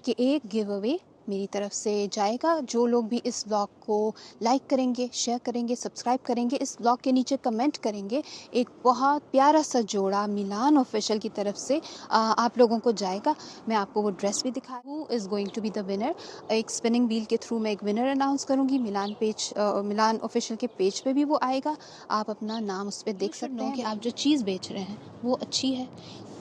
कि एक give away मेरी तरफ से जाएगा। जो लोग भी इस ब्लॉग को लाइक करेंगे, शेयर करेंगे, सब्सक्राइब करेंगे, इस ब्लॉग के नीचे कमेंट करेंगे, एक बहुत प्यारा सा जोड़ा मिलान ऑफिशियल की तरफ से आप लोगों को जाएगा। मैं आपको वो ड्रेस भी दिखा, who is going to be the winner. एक स्पिनिंग व्हील के थ्रू मैं एक विनर अनाउंस करूँगी। मिलान ऑफिशियल के पेज पे भी वो आएगा, आप अपना नाम उस पर देख सकते हैं कि आप जो चीज़ बेच रहे हैं वो अच्छी है,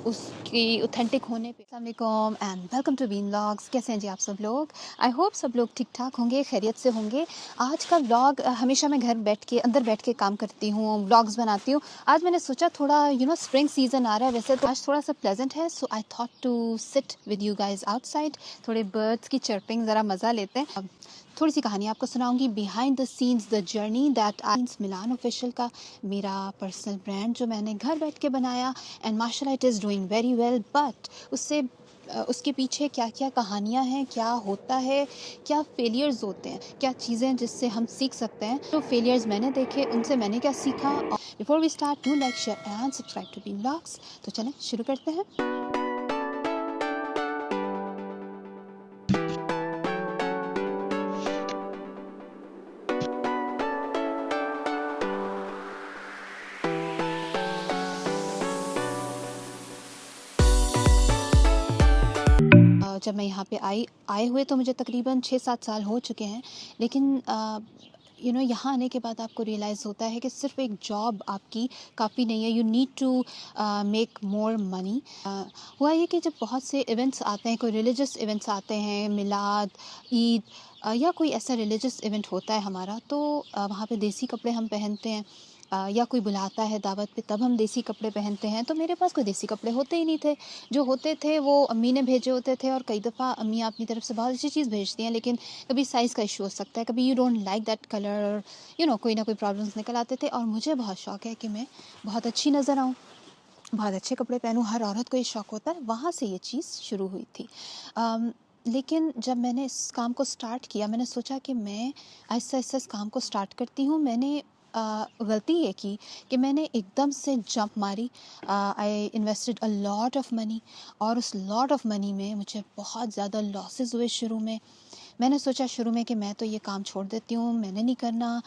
उसकी ऑथेंटिक होने पे। अस्सलाम वालेकुम and welcome to been vlogs. कैसे हैं जी आप सब लोग? आई होप सब लोग ठीक ठाक होंगे, खैरियत से होंगे। आज का व्लॉग, हमेशा मैं घर बैठ के अंदर बैठ के काम करती हूँ, व्लॉग्स बनाती हूँ। आज मैंने सोचा थोड़ा स्प्रिंग सीजन आ रहा है, वैसे तो आज थोड़ा सा प्लेजेंट है, so I thought to sit with you guys outside, थोड़े बर्ड्स की चर्पिंग ज़रा मज़ा लेते हैं। अब थोड़ी सी कहानी आपको सुनाऊंगी, behind the scenes the journey that I Milan official का मेरा पर्सनल ब्रांड जो मैंने घर बैठ के बनाया, एंड माशाल्लाह it is doing very well. But उसके पीछे क्या क्या कहानियाँ हैं, क्या होता है, क्या फेलियर्स होते हैं, क्या चीज़ें जिससे हम सीख सकते हैं। तो फेलियर्स मैंने देखे, उनसे मैंने क्या सीखा। Before we start, do like, share and subscribe to been vlogs. तो चलें शुरू करते हैं। जब मैं यहाँ पे आए हुए तो मुझे तकरीबन 6-7 साल हो चुके हैं, लेकिन यहाँ आने के बाद आपको रियलाइज़ होता है कि सिर्फ एक जॉब आपकी काफ़ी नहीं है, you need to make more money. हुआ ये कि जब बहुत से इवेंट्स आते हैं, कोई रिलीजियस इवेंट्स आते हैं, मिलाद, ईद, या कोई ऐसा रिलीजियस इवेंट होता है हमारा, तो वहाँ पे देसी कपड़े हम पहनते हैं, या कोई बुलाता है दावत पे तब हम देसी कपड़े पहनते हैं। तो मेरे पास कोई देसी कपड़े होते ही नहीं थे, जो होते थे वो अम्मी ने भेजे होते थे, और कई दफ़ा अम्मी अपनी तरफ से बहुत अच्छी चीज़ भेजती हैं, लेकिन कभी साइज़ का इशू हो सकता है, कभी you don't like that colour, कोई ना कोई प्रॉब्लम्स निकल आते थे। और मुझे बहुत शौक़ है कि मैं बहुत अच्छी नज़र आऊँ, बहुत अच्छे कपड़े पहनूँ, हर औरत को ये शौक़ होता है। वहाँ से ये चीज़ शुरू हुई थी। लेकिन जब मैंने इस काम को स्टार्ट किया, मैंने सोचा कि मैं आहिस्ता-आहिस्ता इस काम को स्टार्ट करती हूँ। मैंने गलती ये की कि मैंने एकदम से जंप मारी। I invested a lot of money, और उस लॉट ऑफ मनी में मुझे बहुत ज़्यादा लॉसेस हुए शुरू में। मैंने सोचा शुरू में कि मैं तो ये काम छोड़ देती हूँ, मैंने नहीं करना।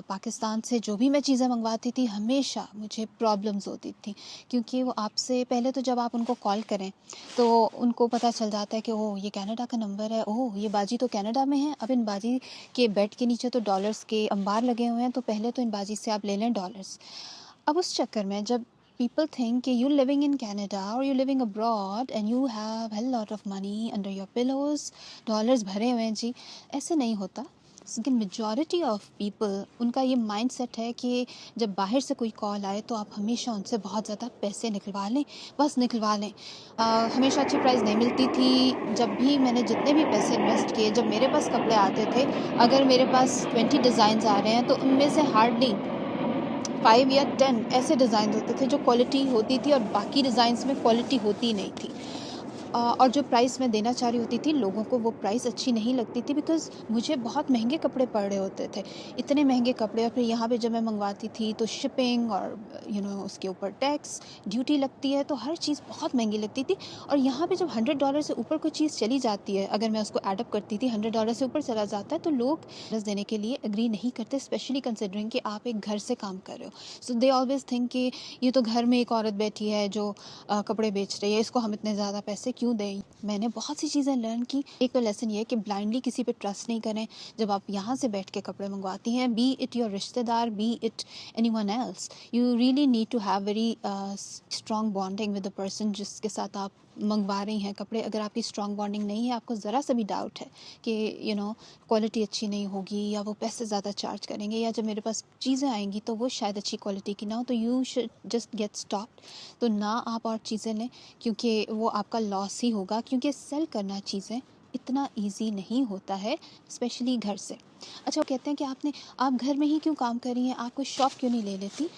पाकिस्तान से जो भी मैं चीज़ें मंगवाती थी, हमेशा मुझे प्रॉब्लम्स होती थी, क्योंकि वो आपसे पहले तो जब आप उनको कॉल करें तो उनको पता चल जाता है कि ओह ये कनाडा का नंबर है, ओह ये बाजी तो कनाडा में है। अब इन बाजी के बेड के नीचे तो डॉलर्स के अंबार लगे हुए हैं, तो पहले तो इन बाजी से आप ले लें डॉलर्स। अब उस चक्कर में जब people think कि you living in Canada or you living abroad and you have a lot of money under your pillows, dollars भरे हुए हैं जी, ऐसे नहीं होता। लेकिन मेजॉरिटी ऑफ पीपल, उनका ये माइंड सेट है कि जब बाहर से कोई कॉल आए तो आप हमेशा उनसे बहुत ज़्यादा पैसे निकलवा लें, बस निकलवा लें। हमेशा अच्छी प्राइस नहीं मिलती थी। जब भी मैंने जितने भी पैसे इन्वेस्ट किए, जब मेरे पास कपड़े आते थे, अगर मेरे पास 20 डिज़ाइंस आ रहे हैं तो उनमें से हार्डली 5 या 10 ऐसे डिज़ाइन होते थे जो क्वालिटी होती थी, और बाकी डिज़ाइंस में क्वालिटी होती नहीं थी। और जो प्राइस मैं देना चाह रही होती थी, लोगों को वो प्राइस अच्छी नहीं लगती थी, बिकॉज़ मुझे बहुत महंगे कपड़े पड़ रहे होते थे। इतने महंगे कपड़े, और फिर यहाँ पे जब मैं मंगवाती थी तो शिपिंग और उसके ऊपर टैक्स, ड्यूटी लगती है, तो हर चीज़ बहुत महंगी लगती थी। और यहाँ पे जब $100 से ऊपर कोई चीज़ चली जाती है, अगर मैं उसको एड अप करती थी, $100 से ऊपर चला जाता है, तो लोग रस देने के लिए एग्री नहीं करते, स्पेशली कंसिडरिंग कि आप एक घर से काम कर रहे हो। सो दे ऑलवेज थिंक कि ये तो घर में एक औरत बैठी है जो कपड़े बेच रही है, इसको हम इतने ज़्यादा पैसे क्यों दें। मैंने बहुत सी चीज़ें लर्न की। एक तो लेसन ये है कि ब्लाइंडली किसी पे ट्रस्ट नहीं करें। जब आप यहाँ से बैठ के कपड़े मंगवाती हैं, बी इट योर रिश्तेदार, be it anyone else, you really need to have very strong bonding with the person जिसके साथ आप मंगवा रही हैं कपड़े। अगर आपकी स्ट्रॉन्ग बॉन्डिंग नहीं है, आपको ज़रा सा भी डाउट है कि क्वालिटी अच्छी नहीं होगी, या वो पैसे ज़्यादा चार्ज करेंगे, या जब मेरे पास चीज़ें आएंगी तो वो शायद अच्छी क्वालिटी की ना हो, तो you should just get stopped. तो ना आप और चीज़ें लें, क्योंकि वो आपका लॉस ही होगा, क्योंकि सेल करना चीज़ें इतना ईजी नहीं होता है, स्पेशली घर से। अच्छा, वो कहते हैं कि आप घर में ही क्यों काम कर रही हैं, आप कोई शॉप क्यों नहीं ले लेती।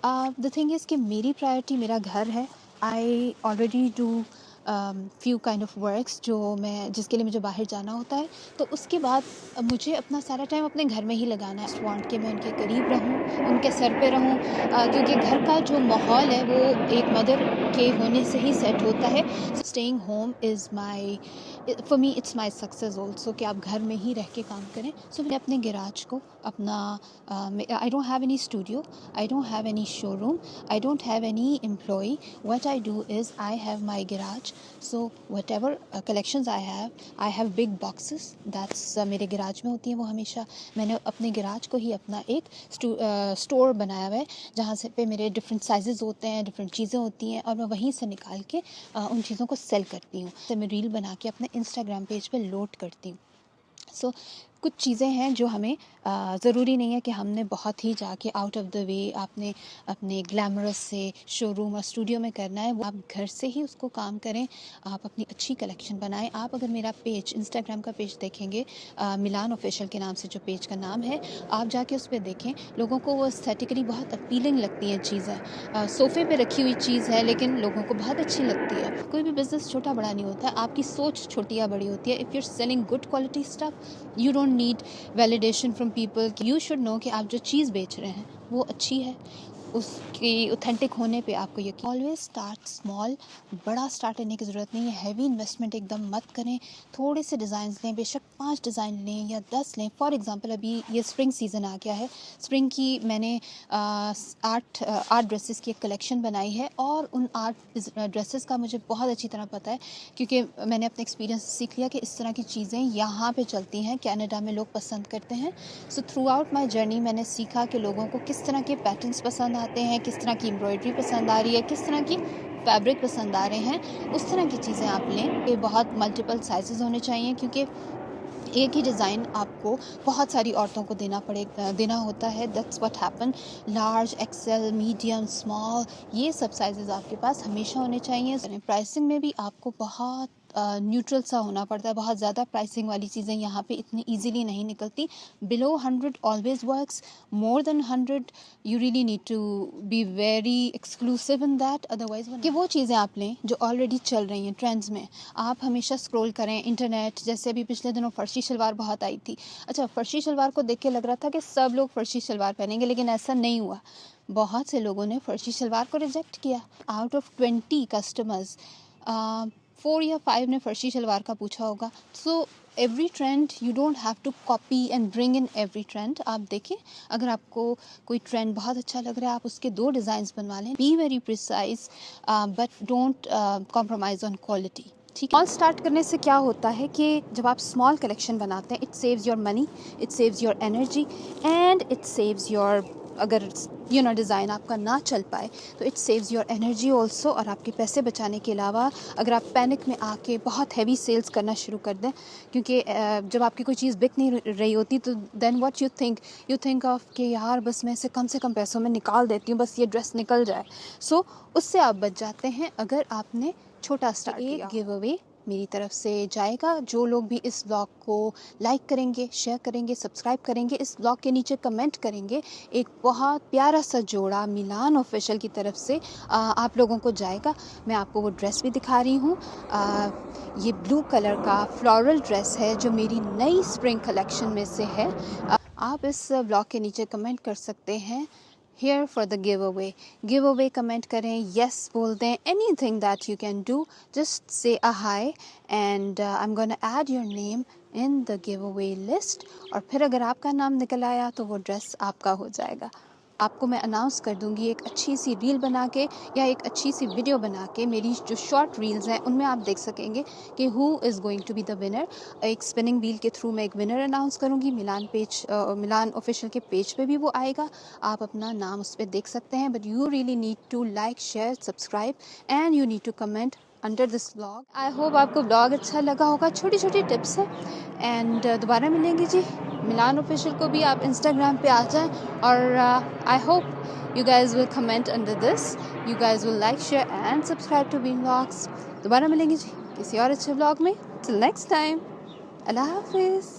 द थिंग इज़ कि मेरी प्रायोरिटी मेरा घर है। I already do few kind of works जिसके लिए मुझे बाहर जाना होता है, तो उसके बाद मुझे अपना सारा टाइम अपने घर में ही लगाना है। वांट कि मैं उनके करीब रहूं, उनके सर पे रहूं, क्योंकि घर का जो माहौल है वो एक मदर के होने से ही सेट होता है। Staying home is my, for me it's my success also, कि आप घर में ही रह के काम करें। सो मैंने अपने गैराज को अपना, I don't have any studio, I don't have any showroom, I don't have any employee. What I do is I have my garage. So whatever collections I have big boxes. That's मेरे garage में होती हैं वो हमेशा। मैंने अपने garage को ही अपना एक स्टोर बनाया हुआ है, जहाँ से पे मेरे different sizes होते हैं, different चीज़ें होती हैं, और मैं वहीं से निकाल के उन चीज़ों को सेल करती हूँ। तो मैं रील बना के अपने Instagram पेज पे लोड करती हूँ। सो कुछ चीज़ें हैं जो हमें ज़रूरी नहीं है कि हमने बहुत ही जाके आउट ऑफ द वे आपने अपने ग्लैमरस से शोरूम और स्टूडियो में करना है। वो आप घर से ही उसको काम करें, आप अपनी अच्छी कलेक्शन बनाएं। आप अगर मेरा पेज, इंस्टाग्राम का पेज देखेंगे, मिलान ऑफिशियल के नाम से जो पेज का नाम है, आप जाके उस पर देखें। लोगों को वो एस्थेटिकली बहुत अपीलिंग लगती हैं चीज़ें। सोफ़े पे रखी हुई चीज़ है लेकिन लोगों को बहुत अच्छी लगती है। कोई भी बिज़नेस छोटा बड़ा नहीं होता, आपकी सोच छोटी या बड़ी होती है। If you are selling good quality stuff, you don't need validation from people. You should know कि आप जो चीज़ बेच रहे हैं वो अच्छी है, उसकी ऑथेंटिक होने पे आपको यकीन। ऑलवेज स्टार्ट स्मॉल, बड़ा स्टार्ट करने की ज़रूरत नहीं है। हैवी इन्वेस्टमेंट एकदम मत करें। थोड़े से डिज़ाइन लें, बेशक 5 डिज़ाइन लें या 10 लें। फॉर एग्जांपल अभी ये स्प्रिंग सीज़न आ गया है। स्प्रिंग की मैंने 8 ड्रेसेस की एक कलेक्शन बनाई है, और उन 8 ड्रेसेस का मुझे बहुत अच्छी तरह पता है, क्योंकि मैंने अपने एक्सपीरियंस से सीख लिया कि इस तरह की चीज़ें यहाँ पे चलती हैं, कनाडा में लोग पसंद करते हैं। So through out my journey मैंने सीखा कि लोगों को किस तरह के पैटर्न्स पसंद आते हैं, किस तरह की एम्ब्रॉयडरी पसंद आ रही है, किस तरह की फैब्रिक पसंद आ रहे हैं। उस तरह की चीज़ें आप लें। ये बहुत मल्टीपल साइजेस होने चाहिए, क्योंकि एक ही डिज़ाइन आपको बहुत सारी औरतों को देना होता है। That's what happen. Large, XL, medium, small, ये सब साइजेस आपके पास हमेशा होने चाहिए। प्राइसिंग में भी आपको बहुत न्यूट्रल सा होना पड़ता है। बहुत ज़्यादा प्राइसिंग वाली चीज़ें यहाँ पे इतनी ईजिली नहीं निकलती। Below 100 always works, more than 100 you really need to be very exclusive in that, otherwise कि वो चीज़ें आप लें जो ऑलरेडी चल रही हैं ट्रेंड्स में। आप हमेशा स्क्रॉल करें इंटरनेट, जैसे अभी पिछले दिनों फर्शी शलवार बहुत आई थी। अच्छा, फर्शी शलवार को देख के लग रहा था कि सब लोग फर्शी शलवार पहनेंगे, लेकिन ऐसा नहीं हुआ। बहुत से लोगों ने फर्शी शलवार को रिजेक्ट किया। आउट ऑफ 20 कस्टमर्स 4 या 5 ने फर्शी शलवार का पूछा होगा। So every trend you don't have to copy and bring in every trend. आप देखें, अगर आपको कोई ट्रेंड बहुत अच्छा लग रहा है, आप उसके 2 डिज़ाइंस बनवा लें। Be very precise, but don't compromise on quality. ठीक है। स्मॉल स्टार्ट करने से क्या होता है कि जब आप स्मॉल कलेक्शन बनाते हैं, it saves your money, it saves your energy, and it saves your, अगर डिज़ाइन आपका ना चल पाए तो it saves your energy also. और आपके पैसे बचाने के अलावा, अगर आप पैनिक में आके बहुत हैवी सेल्स करना शुरू कर दें, क्योंकि जब आपकी कोई चीज़ बिक नहीं रही होती, तो then what you think of कि यार बस मैं इसे कम से कम पैसों में निकाल देती हूँ, बस ये ड्रेस निकल जाए। सो उससे आप बच जाते हैं अगर आपने छोटा स्टार्ट किया। एक गिव अवे मेरी तरफ से जाएगा। जो लोग भी इस ब्लॉग को लाइक करेंगे, शेयर करेंगे, सब्सक्राइब करेंगे, इस ब्लॉग के नीचे कमेंट करेंगे, एक बहुत प्यारा सा जोड़ा मिलान ऑफिशियल की तरफ से आप लोगों को जाएगा। मैं आपको वो ड्रेस भी दिखा रही हूँ। ये ब्लू कलर का फ्लोरल ड्रेस है जो मेरी नई स्प्रिंग कलेक्शन में से है। आप इस ब्लॉग के नीचे कमेंट कर सकते हैं here for the giveaway comment करें, yes बोल दें, anything that you can do, just say a hi and I'm gonna add your name in the giveaway list। और फिर अगर आपका नाम निकल आया तो वो ड्रेस आपका हो जाएगा। आपको मैं अनाउंस कर दूंगी एक अच्छी सी रील बना के या एक अच्छी सी वीडियो बना के। मेरी जो शॉर्ट रील्स हैं उनमें आप देख सकेंगे कि who is going to be the winner. एक स्पिनिंग व्हील के थ्रू मैं एक विनर अनाउंस करूंगी। मिलान ऑफिशियल के पेज पे भी वो आएगा, आप अपना नाम उस पर देख सकते हैं। But you really need to like, share, subscribe and you need to comment under this blog. I hope आपको ब्लॉग अच्छा लगा होगा। छोटी छोटी टिप्स है। एंड दोबारा मिलेंगे जी। मिलान ऑफिशियल को भी आप इंस्टाग्राम पे आ जाएं, और I hope you guys will comment under this, you guys will like, share and subscribe to been vlogs. दोबारा मिलेंगे जी किसी और अच्छे ब्लॉग में। टिल नेक्स्ट टाइम, अल्लाह हाफिज़।